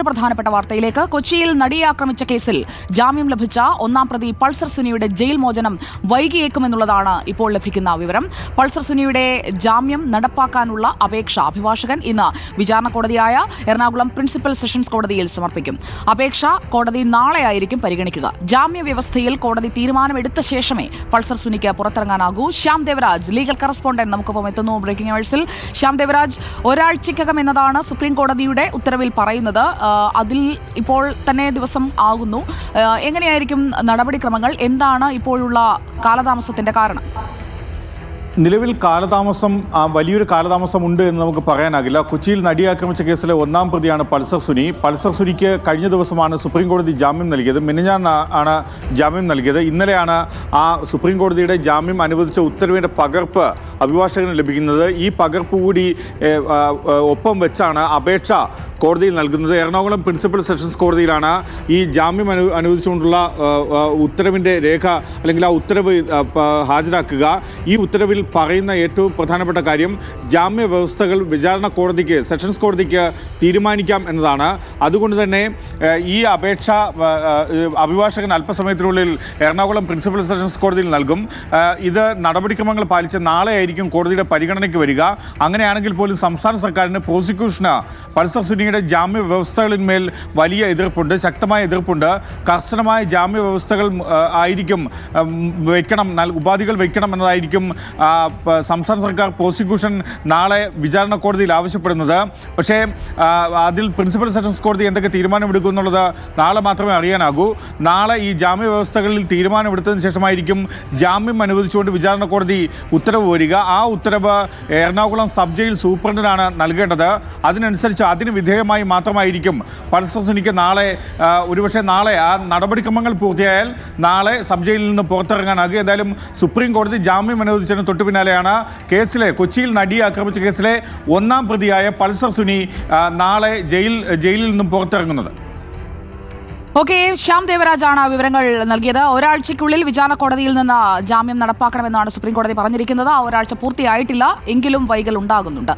പ്രധാനപ്പെട്ട വാർത്തയിലേക്ക്. കൊച്ചിയിൽ നടിയെ ആക്രമിച്ച കേസിൽ ജാമ്യം ലഭിച്ച ഒന്നാം പ്രതി പൾസർ സുനിയുടെ ജയിൽ മോചനം വൈകിയേക്കുമെന്നുള്ളതാണ് ഇപ്പോൾ ലഭിക്കുന്ന വിവരം. പൾസർ സുനിയുടെ ജാമ്യം നടപ്പാക്കാനുള്ള അപേക്ഷ അഭിഭാഷകൻ ഇന്ന് വിചാരണ കോടതിയായ എറണാകുളം പ്രിൻസിപ്പൽ സെഷൻസ് കോടതിയിൽ സമർപ്പിക്കും. അപേക്ഷ കോടതി നാളെയായിരിക്കും പരിഗണിക്കുക. ജാമ്യ വ്യവസ്ഥയിൽ കോടതി തീരുമാനമെടുത്ത ശേഷമേ പൾസർ സുനിക്ക് പുറത്തിറങ്ങാനാകൂ. ശ്യാം ദേവരാജ്, ലീഗൽ കറസ്പോണ്ടന്റ്, നമുക്കൊപ്പം എത്തുന്നു. ബ്രേക്കിംഗ് ന്യൂസിൽ ശ്യാം ദേവരാജ്, ഒരാഴ്ചക്കകം എന്നതാണ് സുപ്രീം കോടതിയുടെ ഉത്തരവിൽ പറയുന്നത്. അതിൽ ഇപ്പോൾ തന്നെ ദിവസം ആകുന്നു. എങ്ങനെയായിരിക്കും നടപടിക്രമങ്ങൾ? എന്താണ് ഇപ്പോഴുള്ള കാലതാമസത്തിന്റെ കാരണം? നിലവിൽ വലിയൊരു കാലതാമസം ഉണ്ട് എന്ന് നമുക്ക് പറയാനാകില്ല. കൊച്ചിയിൽ നടിയെ ആക്രമിച്ച കേസിലെ ഒന്നാം പ്രതിയാണ് പൾസർ സുനി. പൾസർ സുനിക്ക് കഴിഞ്ഞ ദിവസമാണ് സുപ്രീം കോടതി ജാമ്യം നൽകിയത്. മിനിഞ്ഞാന്നാണ് ജാമ്യം നൽകിയത്. ഇന്നലെയാണ് ആ സുപ്രീം കോടതിയുടെ ജാമ്യം അനുവദിച്ച ഉത്തരവിൻ്റെ പകർപ്പ് അഭിഭാഷകന് ലഭിക്കുന്നത്. ഈ പകർപ്പ് കൂടി ഒപ്പം വെച്ചാണ് അപേക്ഷ കോടതിയിൽ നൽകുന്നത്. എറണാകുളം പ്രിൻസിപ്പൽ സെഷൻസ് കോടതിയിലാണ് ഈ ജാമ്യം അനുവദിച്ചുകൊണ്ടുള്ള ഉത്തരവിൻ്റെ രേഖ അല്ലെങ്കിൽ ആ ഉത്തരവ് ഹാജരാക്കുക. ഈ ഉത്തരവിൽ പറയുന്ന ഏറ്റവും പ്രധാനപ്പെട്ട കാര്യം ജാമ്യ വ്യവസ്ഥകൾ വിചാരണ കോടതിക്ക്, സെഷൻസ് കോടതിക്ക് തീരുമാനിക്കാം എന്നതാണ്. അതുകൊണ്ട് തന്നെ ഈ അപേക്ഷ അഭിഭാഷകൻ അല്പസമയത്തിനുള്ളിൽ എറണാകുളം പ്രിൻസിപ്പൽ സെഷൻസ് കോടതിയിൽ നൽകും. ഇത് നടപടിക്രമങ്ങൾ പാലിച്ച് നാളെയായിരിക്കും കോടതിയുടെ പരിഗണനയ്ക്ക് വരിക. അങ്ങനെയാണെങ്കിൽ പോലും സംസ്ഥാന സർക്കാരിന് പ്രോസിക്യൂഷന് പൾസർ സുനിയുടെ ജാമ്യ വ്യവസ്ഥകളിന്മേൽ വലിയ എതിർപ്പുണ്ട്, ശക്തമായ എതിർപ്പുണ്ട്. കർശനമായ ജാമ്യ വ്യവസ്ഥകൾ ആയിരിക്കും ഉപാധികൾ വയ്ക്കണം എന്നതായിരിക്കും സംസ്ഥാന സർക്കാർ പ്രോസിക്യൂഷൻ നാളെ വിചാരണ കോടതിയിൽ ആവശ്യപ്പെടുന്നത്. പക്ഷേ അതിൽ പ്രിൻസിപ്പൽ സെഷൻസ് കോടതി എന്തൊക്കെ തീരുമാനമെടുക്കും എന്നുള്ളത് നാളെ മാത്രമേ അറിയാനാകൂ. നാളെ ഈ ജാമ്യ വ്യവസ്ഥകളിൽ തീരുമാനമെടുത്തതിന് ശേഷമായിരിക്കും ജാമ്യം അനുവദിച്ചുകൊണ്ട് വിചാരണ കോടതി ഉത്തരവ് വരിക. ആ ഉത്തരവ് എറണാകുളം സബ് ജയിൽ സൂപ്രണ്ടിനാണ് നൽകേണ്ടത്. അതിനനുസരിച്ച് അതിന് വിധേയമായി മാത്രമായിരിക്കും പൾസർ സുനിക്ക് ഒരുപക്ഷെ നാളെ ആ നടപടിക്രമങ്ങൾ പൂർത്തിയായാൽ നാളെ സബ് ജയിലിൽ നിന്ന് പുറത്തിറങ്ങാനാകും. എന്തായാലും സുപ്രീം കോടതി ജാമ്യം അനുവദിച്ചതിന് തൊട്ടു പിന്നാലെയാണ് കേസിലെ നടിയെ ആക്രമിച്ച കേസിലെ ഒന്നാം പ്രതിയായ പൾസർ സുനി നാളെ ജയിലിൽ നിന്നും പുറത്തിറങ്ങുന്നത്. ഓക്കെ, ശ്യാം ദേവരാജാണ് വിവരങ്ങൾ നൽകിയത്. ഒരാഴ്ചയ്ക്കുള്ളിൽ വിചാരണ കോടതിയിൽ നിന്ന് ജാമ്യം നടപ്പാക്കണമെന്നാണ് സുപ്രീം കോടതി പറഞ്ഞിരിക്കുന്നത്. ആ ഒരാഴ്ച പൂർത്തിയായിട്ടില്ല, എങ്കിലും വൈകൽ ഉണ്ടാകുന്നുണ്ട്.